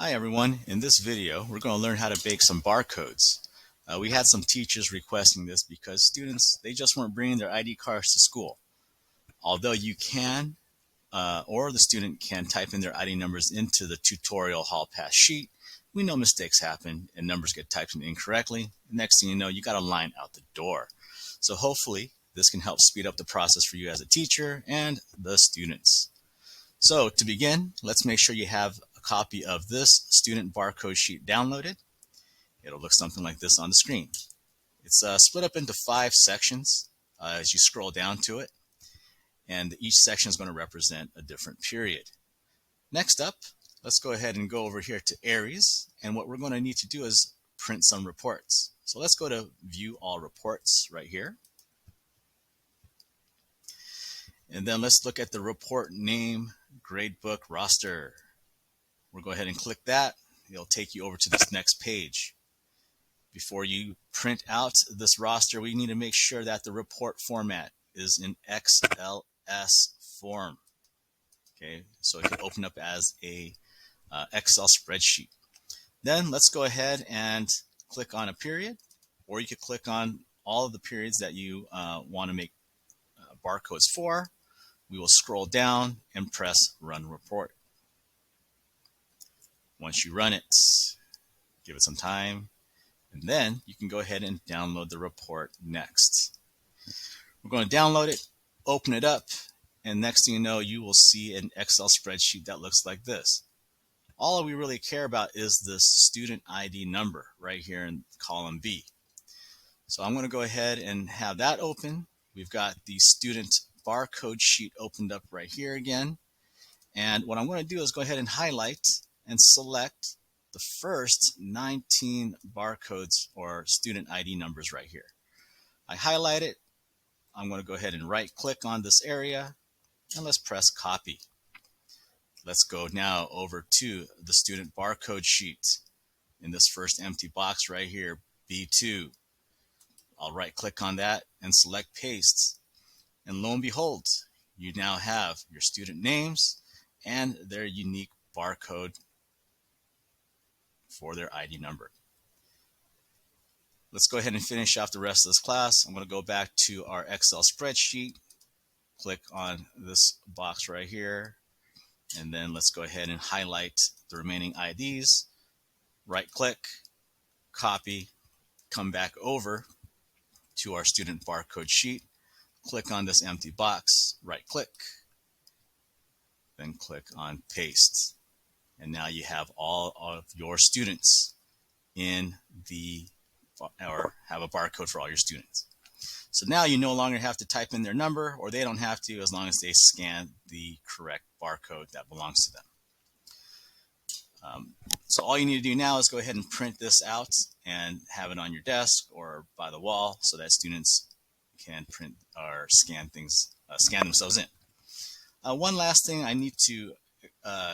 Hi everyone, in this video we're going to learn how to bake some barcodes. We had some teachers requesting this because students, they just weren't bringing their ID cards to school. Although you can, or the student can type in their ID numbers into the tutorial hall pass sheet, we know mistakes happen and numbers get typed in incorrectly. Next thing you know, you got a line out the door. So hopefully this can help speed up the process for you as a teacher and the students. So to begin, let's make sure you have a copy of this student barcode sheet downloaded. It'll look something like this on the screen. It's split up into 5 sections as you scroll down to it, and each section is going to represent a different period. Next up, let's go ahead and go over here to Aries, and what we're going to need to do is print some reports. So let's go to View All Reports right here. And then let's look at the report name, gradebook roster. We'll go ahead and click that. It'll take you over to this next page. Before you print out this roster, we need to make sure that the report format is in XLS form. Okay, so it can open up as a Excel spreadsheet. Then let's go ahead and click on a period, or you could click on all of the periods that you want to make barcodes for. We will scroll down and press Run Report. Once you run it, give it some time, and then you can go ahead and download the report next. We're going to download it, open it up, and next thing you know, you will see an Excel spreadsheet that looks like this. All we really care about is the student ID number right here in column B. So I'm going to go ahead and have that open. We've got the student barcode sheet opened up right here again. And what I'm going to do is go ahead and highlight and select the first 19 barcodes or student ID numbers right here. I highlight it. I'm going to go ahead and right click on this area and let's press copy. Let's go now over to the student barcode sheet in this first empty box right here, B2. I'll right click on that and select paste. And lo and behold, you now have your student names and their unique barcode for their ID number. Let's go ahead and finish off the rest of this class. I'm going to go back to our Excel spreadsheet, click on this box right here, and then let's go ahead and highlight the remaining IDs, right click, copy, come back over to our student barcode sheet, click on this empty box, right click, then click on paste. And now you have all of your students in the, or have a barcode for all your students. So now you no longer have to type in their number, or they don't have to, as long as they scan the correct barcode that belongs to them. So all you need to do now is go ahead and print this out and have it on your desk or by the wall so that students can print or scan themselves in. One last thing I need to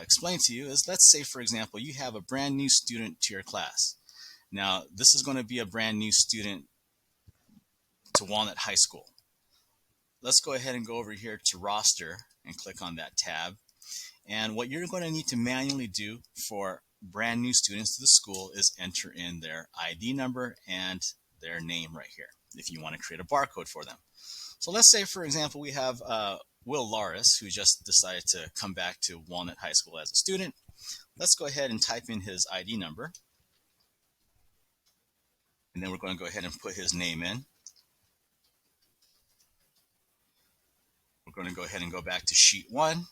explain to you is, let's say, for example, you have a brand new student to your class. Now, this is going to be a brand new student to Walnut High School. Let's go ahead and go over here to roster and click on that tab. And what you're going to need to manually do for brand new students to the school is enter in their ID number and their name right here if you want to create a barcode for them. So let's say, for example, we have Will Loris, who just decided to come back to Walnut High School as a student. Let's go ahead and type in his ID number. And then we're going to go ahead and put his name in. We're going to go ahead and go back to sheet 1.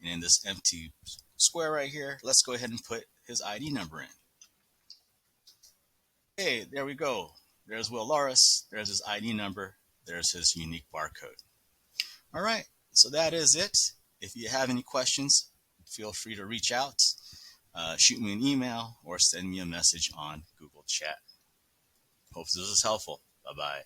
And in this empty square right here, let's go ahead and put his ID number in. Okay, there we go. There's Will Loris. There's his ID number. There's his unique barcode. All right, so that is it. If you have any questions, feel free to reach out, shoot me an email, or send me a message on Google Chat. Hope this was helpful. Bye-bye.